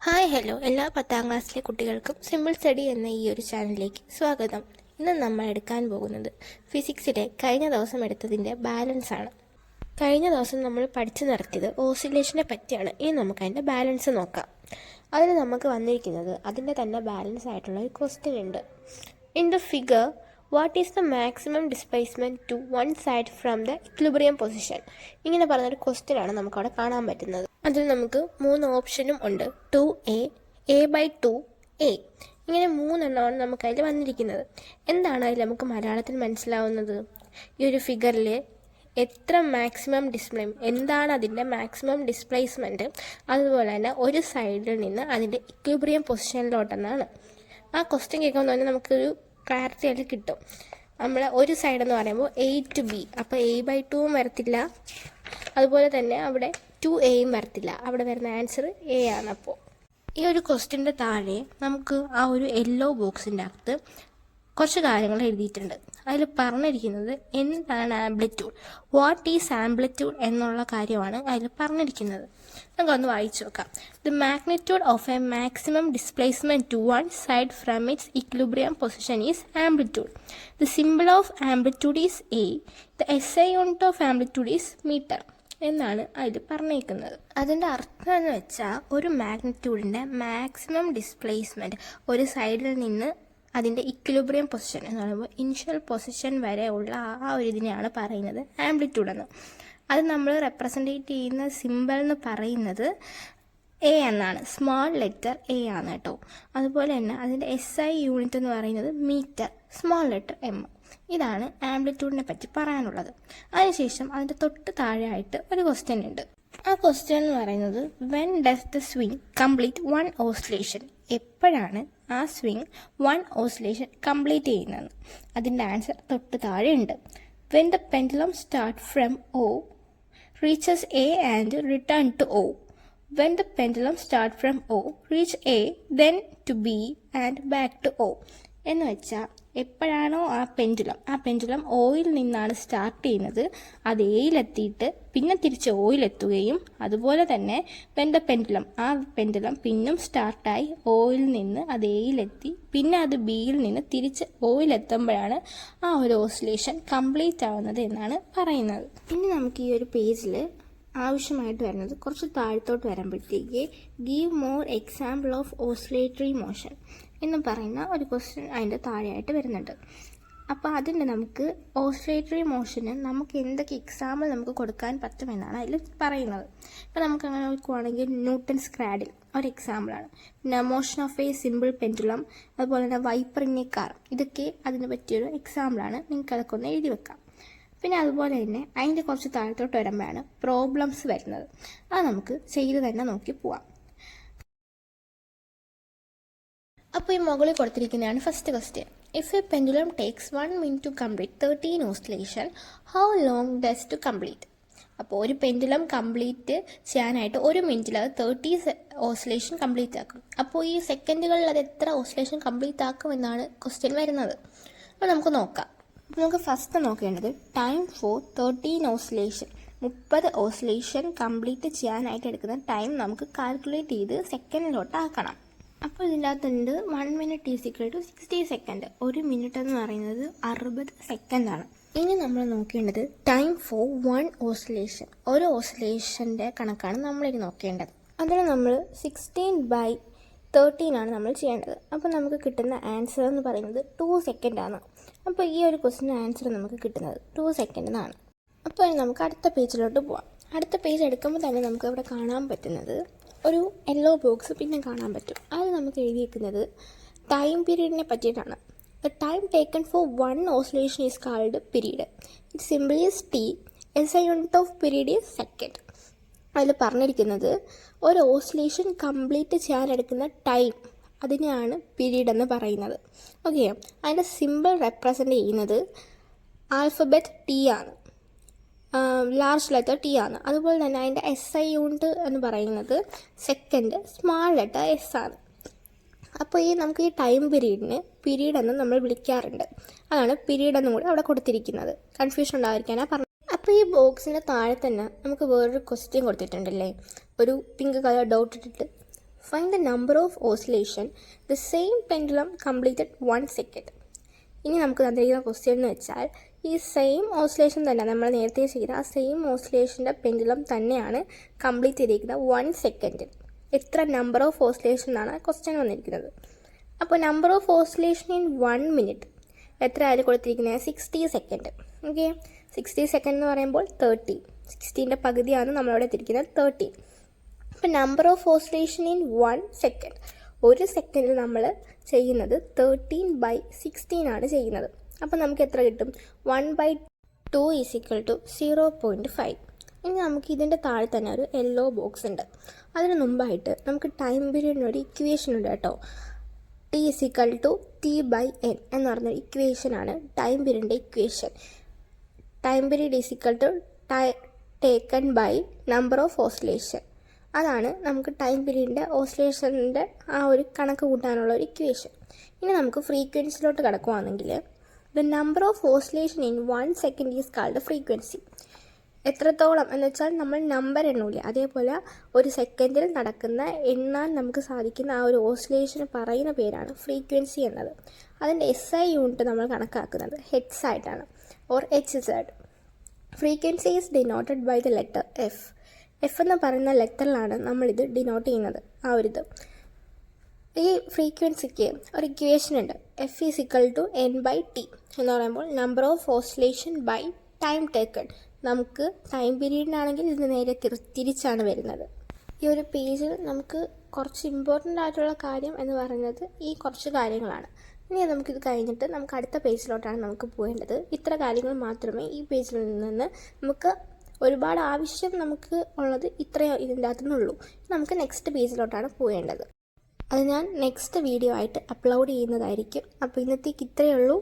Hi hello എല്ലാ 10ാം ക്ലാസ്സിലെ കുട്ടികൾക്കും സിമ്പിൾ സ്റ്റഡി എന്ന ഈ ഒരു ചാനലിലേക്ക് സ്വാഗതം. ഇന്ന് നമ്മൾ എടുക്കാൻ പോകുന്നത് ഫിസിക്സിലെ കഴിഞ്ഞ ദിവസം എടുത്തതിൻ്റെ ബാലൻസ് ആണ്. കഴിഞ്ഞ ദിവസം നമ്മൾ പഠിച്ചു നിർത്തിയത് ഓസിലേഷനെ പറ്റിയാണ്. ഇനി നമുക്ക് അതിൻ്റെ ബാലൻസ് നോക്കാം. അതിന് നമുക്ക് വന്നിരിക്കുന്നത് അതിൻ്റെ തന്നെ ബാലൻസ് ആയിട്ടുള്ള ഒരു ക്വസ്റ്റ്യൻ ഉണ്ട്. In the figure what is the maximum displacement to one side from the equilibrium position. ഇങ്ങനെ പറഞ്ഞൊരു ക്വസ്റ്റ്യൻ ആണ് നമുക്കവിടെ കാണാൻ പറ്റുന്നത്. അതിൽ നമുക്ക് 3 ഓപ്ഷനും ഉണ്ട്. 2A, A/2A, ഇങ്ങനെ 3 എണ്ണമാണ് നമുക്കതിൽ വന്നിരിക്കുന്നത്. എന്താണ് അതിൽ നമുക്ക് മലയാളത്തിൽ മനസ്സിലാവുന്നത്? ഈ ഒരു ഫിഗറിൽ എത്ര മാക്സിമം എന്താണ് അതിൻ്റെ മാക്സിമം ഡിസ്പ്ലേസ്മെൻറ്റ്, അതുപോലെ തന്നെ ഒരു സൈഡിൽ നിന്ന് അതിൻ്റെ ഇക്വിലിബ്രിയം പൊസിഷനിലോട്ടെന്നാണ്. ആ ക്വസ്റ്റ്യൻ കേൾക്കുമ്പോൾ തന്നെ നമുക്കൊരു ക്ലാരിറ്റി ആയിട്ട് കിട്ടും. നമ്മൾ ഒരു സൈഡ് എന്ന് പറയുമ്പോൾ A to B, അപ്പോൾ A/2 വരത്തില്ല, അതുപോലെ തന്നെ അവിടെ 2Aയും വരത്തില്ല. അവിടെ വരുന്ന ആൻസർ A ആണ്. അപ്പോൾ ഈ ഒരു ക്വസ്റ്റ്യൻ്റെ താഴെ നമുക്ക് ആ ഒരു യെല്ലോ ബോക്സിൻ്റെ അകത്ത് കുറച്ച് കാര്യങ്ങൾ എഴുതിയിട്ടുണ്ട്. അതിൽ പറഞ്ഞിരിക്കുന്നത് എന്താണ് ആംപ്ലിറ്റ്യൂഡ്, വാട്ട് ഈസ് ആംപ്ലിറ്റ്യൂഡ് എന്നുള്ള കാര്യമാണ് അതിൽ പറഞ്ഞിരിക്കുന്നത്. നമുക്കൊന്ന് വായിച്ചു നോക്കാം. The magnitude of a maximum displacement to one side from its equilibrium position is amplitude. The simple of amplitude is A. The SI unit of amplitude is metre എന്നാണ് അതിൽ പറഞ്ഞേക്കുന്നത്. അതിൻ്റെ അർത്ഥം എന്ന് വെച്ചാൽ ഒരു മാഗ്നിറ്റ്യൂഡിൻ്റെ മാക്സിമം ഡിസ്പ്ലേസ്മെൻറ്റ് ഒരു സൈഡിൽ നിന്ന് അതിൻ്റെ ഇക്വിലിബ്രിയം പൊസിഷൻ എന്ന് പറയുമ്പോൾ ഇനിഷ്യൽ പൊസിഷൻ വരെ ഉള്ള ആ ഒരു ഇതിനെയാണ് പറയുന്നത് ആംപ്ലിറ്റ്യൂഡ് എന്ന്. അത് നമ്മൾ റെപ്രസെൻറ്റേറ്റ് ചെയ്യുന്ന സിമ്പിൾ എന്ന് പറയുന്നത് A എന്നാണ്, സ്മോൾ ലെറ്റർ A ആണ് കേട്ടോ. അതുപോലെ തന്നെ അതിൻ്റെ SI യൂണിറ്റ് എന്ന് പറയുന്നത് മീറ്റർ, സ്മോൾ ലെറ്റർ M. ഇതാണ് ആംപ്ലിറ്റ്യൂഡിനെ പറ്റി പറയാനുള്ളത്. അതിനുശേഷം അതിൻ്റെ തൊട്ട് താഴെയായിട്ട് ഒരു ക്വസ്റ്റ്യൻ ഉണ്ട്. ആ ക്വസ്റ്റ്യൻ എന്ന് പറയുന്നത് when does the swing complete one oscillation, എപ്പോഴാണ് ആ സ്വിങ് വൺ ഓസിലേഷൻ കംപ്ലീറ്റ് ചെയ്യുന്നത്. അതിൻ്റെ ആൻസർ തൊട്ട് താഴെ ഉണ്ട്. When the pendulum start from O reaches A and return to O. When the pendulum start from O, reach A, then to B and back to O. എന്ന് വെച്ചാൽ എപ്പോഴാണോ ആ pendulum oil നിന്നാണ് സ്റ്റാർട്ട് ചെയ്യുന്നത്, അത് എയിലെത്തിയിട്ട് പിന്നെ തിരിച്ച് ഓയിലെത്തുകയും, അതുപോലെ തന്നെ ആ പെൻഡുലം പിന്നും സ്റ്റാർട്ടായി ഓയിൽ നിന്ന് അത് എയിലെത്തി പിന്നെ അത് ബിയിൽ നിന്ന് തിരിച്ച് ഓയിലെത്തുമ്പോഴാണ് ആ ഒരു ഓസിലേഷൻ കംപ്ലീറ്റ് ആവുന്നത് എന്നാണ് പറയുന്നത്. ഇനി നമുക്ക് ഈ ഒരു പേജിൽ ആവശ്യമായിട്ട് വരുന്നത് കുറച്ച് താഴത്തോട്ട് വരുമ്പോഴത്തേക്ക് give more example of oscillatory motion എന്ന് പറയുന്ന ഒരു ക്വസ്റ്റ്യൻ അതിൻ്റെ താഴെയായിട്ട് വരുന്നുണ്ട്. അപ്പോൾ അതിന് നമുക്ക് ഓസിലേറ്ററി മോഷന് നമുക്ക് എന്തൊക്കെ എക്സാമ്പിൾ നമുക്ക് കൊടുക്കാൻ പറ്റുമെന്നാണ് അതിൽ പറയുന്നത്. ഇപ്പോൾ നമുക്ക് അങ്ങനെ നോക്കുവാണെങ്കിൽ ന്യൂട്ടൺസ് ക്രാഡിൽ ഒരു എക്സാമ്പിളാണ്. പിന്നെ motion of A simple pendulum, അതുപോലെ തന്നെ വൈപ്പർ ഇൻ എ കാർ, ഇതൊക്കെ അതിന് പറ്റിയൊരു എക്സാമ്പിളാണ്. നിങ്ങൾക്ക് അതൊക്കെ ഒന്ന് എഴുതി വെക്കാം. പിന്നെ അതുപോലെ തന്നെ അതിൻ്റെ കുറച്ച് താഴത്തോട്ട് വരുമ്പോഴാണ് പ്രോബ്ലംസ് വരുന്നത്. അത് നമുക്ക് ചെയ്ത് തന്നെ നോക്കി പോവാം. അപ്പോൾ ഈ മുകളിൽ കൊടുത്തിരിക്കുന്നതാണ് first question. If a pendulum takes 1 minute to complete 13 oscillation, how long does to complete. അപ്പോൾ ഒരു പെൻഡുലം കംപ്ലീറ്റ് ചെയ്യാനായിട്ട് 1 മിനിറ്റിൽ അത് 30 ഓസിലേഷൻ കംപ്ലീറ്റ് ആക്കും. അപ്പോൾ ഈ സെക്കൻഡുകളിൽ അത് എത്ര ഓസിലേഷൻ കംപ്ലീറ്റ് ആക്കും എന്നാണ് ക്വസ്റ്റ്യൻ വരുന്നത്. അപ്പോൾ നമുക്ക് നോക്കാം. നമുക്ക് ഫസ്റ്റ് നോക്കേണ്ടത് time for 13 oscillation, 30 oscillation complete ചെയ്യാനായിട്ട് എടുക്കുന്ന ടൈം നമുക്ക് കാൽക്കുലേറ്റ് ചെയ്ത് സെക്കൻഡിലോട്ട് ആക്കണം. അപ്പോൾ ഇതിൻ്റെ അകത്തുണ്ട് 1 minute is equal to 60 second. 1 minute എന്ന് പറയുന്നത് 60 സെക്കൻഡാണ്. ഇനി നമ്മൾ നോക്കേണ്ടത് ടൈം ഫോർ 1 ഓസിലേഷൻ, ഒരു ഓസിലേഷൻ്റെ കണക്കാണ് നമ്മളിനി നോക്കേണ്ടത്. അതിന് നമ്മൾ 16/13 ആണ് നമ്മൾ ചെയ്യേണ്ടത്. അപ്പോൾ നമുക്ക് കിട്ടുന്ന ആൻസർ എന്ന് പറയുന്നത് 2 സെക്കൻഡാണ്. അപ്പോൾ ഈ ഒരു ക്വസ്റ്റിൻ്റെ ആൻസർ നമുക്ക് കിട്ടുന്നത് 2 സെക്കൻഡ് എന്നാണ്. അപ്പോൾ നമുക്ക് അടുത്ത പേജിലോട്ട് പോവാം. അടുത്ത പേജ് എടുക്കുമ്പോൾ തന്നെ നമുക്ക് ഇവിടെ കാണാൻ പറ്റുന്നത് ഒരു യെല്ലോ ബോക്സ് പിന്നെ കാണാൻ പറ്റും. അത് നമുക്ക് എഴുതിയിരിക്കുന്നത് ടൈം പീരീഡിനെ പറ്റിയിട്ടാണ്. The time taken four 1 oscillation is called period. It simple is T. SI unit of period is second. അതിൽ പറഞ്ഞിരിക്കുന്നത് ഒരു ഓസിലേഷൻ കംപ്ലീറ്റ് ചെയ്യാനെടുക്കുന്ന ടൈം, അതിനെയാണ് പീരീഡ് എന്ന് പറയുന്നത്. ഓക്കെ, അതിൻ്റെ സിമ്പിൾ റെപ്രസെൻ്റ് ചെയ്യുന്നത് ആൽഫബറ്റ് T ആണ്, ലാർജ് ലെറ്റർ T ആണ്. അതുപോലെ തന്നെ അതിൻ്റെ SI യൂണിറ്റ് എന്ന് പറയുന്നത് സെക്കൻഡ്, സ്മാൾ ലെറ്റർ S ആണ്. അപ്പോൾ നമുക്ക് ഈ ടൈം പീരീഡ് എന്ന് നമ്മൾ വിളിക്കാറുണ്ട്. അതാണ് പീരീഡ് എന്നും കൂടി അവിടെ കൊടുത്തിരിക്കുന്നത്. കൺഫ്യൂഷൻ ഉണ്ടായിരിക്കാനാണ് പറഞ്ഞത്. അപ്പോൾ ഈ ബോക്സിൻ്റെ താഴെ തന്നെ നമുക്ക് വേറൊരു ക്വസ്റ്റ്യൻ കൊടുത്തിട്ടുണ്ടല്ലേ, ഒരു പിങ്ക് കളർ ഡോട്ട് ഇട്ടിട്ട് Find the number of oscillation the same pendulum completed 1 second. ഇനി നമുക്ക് തന്നിരിക്കുന്ന ക്വസ്റ്റ്യൻ എന്ന് വെച്ചാൽ ഈ സെയിം ഓസിലേഷൻ തന്നെ നമ്മൾ നേരത്തെ ചെയ്ത ആ സെയിം ഓസിലേഷൻ്റെ പെൻഡുലം തന്നെയാണ് കംപ്ലീറ്റ് ചെയ്തിരിക്കുന്നത് 1 സെക്കൻഡിൽ. എത്ര നമ്പർ ഓഫ് ഓസിലേഷൻ എന്നാണ് ക്വസ്റ്റ്യൻ വന്നിരിക്കുന്നത്. അപ്പോൾ number of oscillation in 1 minute എത്ര ആയാലും കൊടുത്തിരിക്കുന്നത് 60 സെക്കൻഡ്. ഓക്കെ, 60 സെക്കൻഡ് എന്ന് പറയുമ്പോൾ 30. 60ൻ്റെ പകുതിയാണ് നമ്മളവിടെ എത്തിയിരിക്കുന്നത് 30. അപ്പോൾ number of oscillation in 1 second, ഒരു സെക്കൻഡിൽ നമ്മൾ ചെയ്യുന്നത് 13/16 ആണ് ചെയ്യുന്നത്. അപ്പോൾ നമുക്ക് എത്ര കിട്ടും? 1/2 = 0.5. ഇനി നമുക്ക് ഇതിൻ്റെ താഴെ തന്നെ ഒരു യെല്ലോ ബോക്സ് ഉണ്ട്. അതിന് മുമ്പായിട്ട് നമുക്ക് ടൈം പീരീഡിനൊരു ഇക്വേഷൻ ഉണ്ട് കേട്ടോ. T = T/N എന്ന് പറഞ്ഞൊരു ഇക്വേഷനാണ് ടൈം പീരീഡിൻ്റെ equation. Time period taken by number of oscillation. അതാണ് നമുക്ക് ടൈം പീരീഡിൻ്റെ ഓസിലേഷൻ്റെ ആ ഒരു കണക്ക് കൂട്ടാനുള്ള ഒരു ഇക്വേഷൻ. ഇനി നമുക്ക് ഫ്രീക്വൻസിയിലോട്ട് കിടക്കുകയാണെങ്കിൽ the number of oscillation in 1 second is called frequency. എത്രത്തോളം എന്ന് വെച്ചാൽ നമ്മൾ നമ്പർ എണ്ണൂല്ലേ, അതേപോലെ ഒരു സെക്കൻഡിൽ നടക്കുന്ന എണ്ണാൻ നമുക്ക് സാധിക്കുന്ന ആ ഒരു ഓസിലേഷന് പറയുന്ന പേരാണ് ഫ്രീക്വൻസി എന്നത്. അതിൻ്റെ SI യൂണിറ്റ് നമ്മൾ കണക്കാക്കുന്നത് ഹെഡ്സ് ആയിട്ടാണ്, or HZ. Frequency is denoted by the letter F. എന്ന് പറയുന്ന ലെറ്ററിലാണ് നമ്മളിത് ഡിനോട്ട് ചെയ്യുന്നത്. ആ ഒരു ഇത് ഈ ഫ്രീക്വൻസിക്ക് ഒരു ഇക്വേഷൻ ഉണ്ട്. F = N/T എന്ന് പറയുമ്പോൾ number of oscillation by time taken. നമുക്ക് ടൈം പീരീഡിനാണെങ്കിൽ ഇത് നേരെ തിരിച്ചാണ് വരുന്നത്. ഈ ഒരു പേജിൽ നമുക്ക് കുറച്ച് ഇമ്പോർട്ടൻ്റ് ആയിട്ടുള്ള കാര്യം എന്ന് പറയുന്നത് ഈ കുറച്ച് കാര്യങ്ങളാണ്. ഇനി നമുക്കിത് കഴിഞ്ഞിട്ട് നമുക്ക് അടുത്ത പേജിലോട്ടാണ് നമുക്ക് പോകേണ്ടത്. ഇത്ര കാര്യങ്ങൾ മാത്രമേ ഈ പേജിൽ നിന്ന് നമുക്ക് ഒരുപാട് ആവശ്യം നമുക്ക് ഉള്ളത് ഇത്രയോ ഇതിൻ്റെ അകത്തുനിന്നുള്ളൂ. നമുക്ക് നെക്സ്റ്റ് പേജിലോട്ടാണ് പോകേണ്ടത്. അത് ഞാൻ നെക്സ്റ്റ് വീഡിയോ ആയിട്ട് അപ്ലോഡ് ചെയ്യുന്നതായിരിക്കും. അപ്പോൾ ഇന്നത്തേക്ക് ഇത്രയേ ഉള്ളൂ.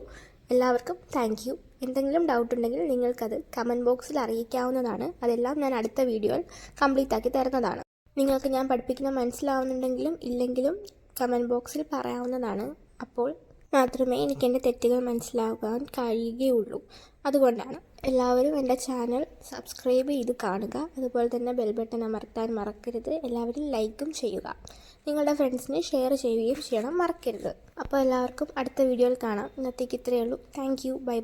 എല്ലാവർക്കും താങ്ക് യു. എന്തെങ്കിലും ഡൗട്ട് ഉണ്ടെങ്കിൽ നിങ്ങൾക്കത് കമൻറ്റ് ബോക്സിൽ അറിയിക്കാവുന്നതാണ്. അതെല്ലാം ഞാൻ അടുത്ത വീഡിയോയിൽ കംപ്ലീറ്റ് ആക്കി തരുന്നതാണ്. നിങ്ങൾക്ക് ഞാൻ പഠിപ്പിക്കുന്ന മനസ്സിലാവുന്നുണ്ടെങ്കിലും ഇല്ലെങ്കിലും കമൻറ്റ് ബോക്സിൽ പറയാവുന്നതാണ്. അപ്പോൾ മാത്രമേ എനിക്ക് എൻ്റെ തെറ്റുകൾ മനസ്സിലാക്കാൻ കഴിയുകയുള്ളൂ. അതുകൊണ്ടാണ് എല്ലാവരും എൻ്റെ ചാനൽ സബ്സ്ക്രൈബ് ചെയ്ത് കാണുക. അതുപോലെ തന്നെ ബെൽ ബട്ടൺ അമർത്താൻ മറക്കരുത്. എല്ലാവരും ലൈക്കും ചെയ്യുക. നിങ്ങളുടെ ഫ്രണ്ട്സിന് ഷെയർ ചെയ്യുകയും ചെയ്യണം, മറക്കരുത്. അപ്പോൾ എല്ലാവർക്കും അടുത്ത വീഡിയോയിൽ കാണാം. ഇന്നത്തേക്ക് ഇത്രയേ ഉള്ളൂ. Thank you. ബൈ.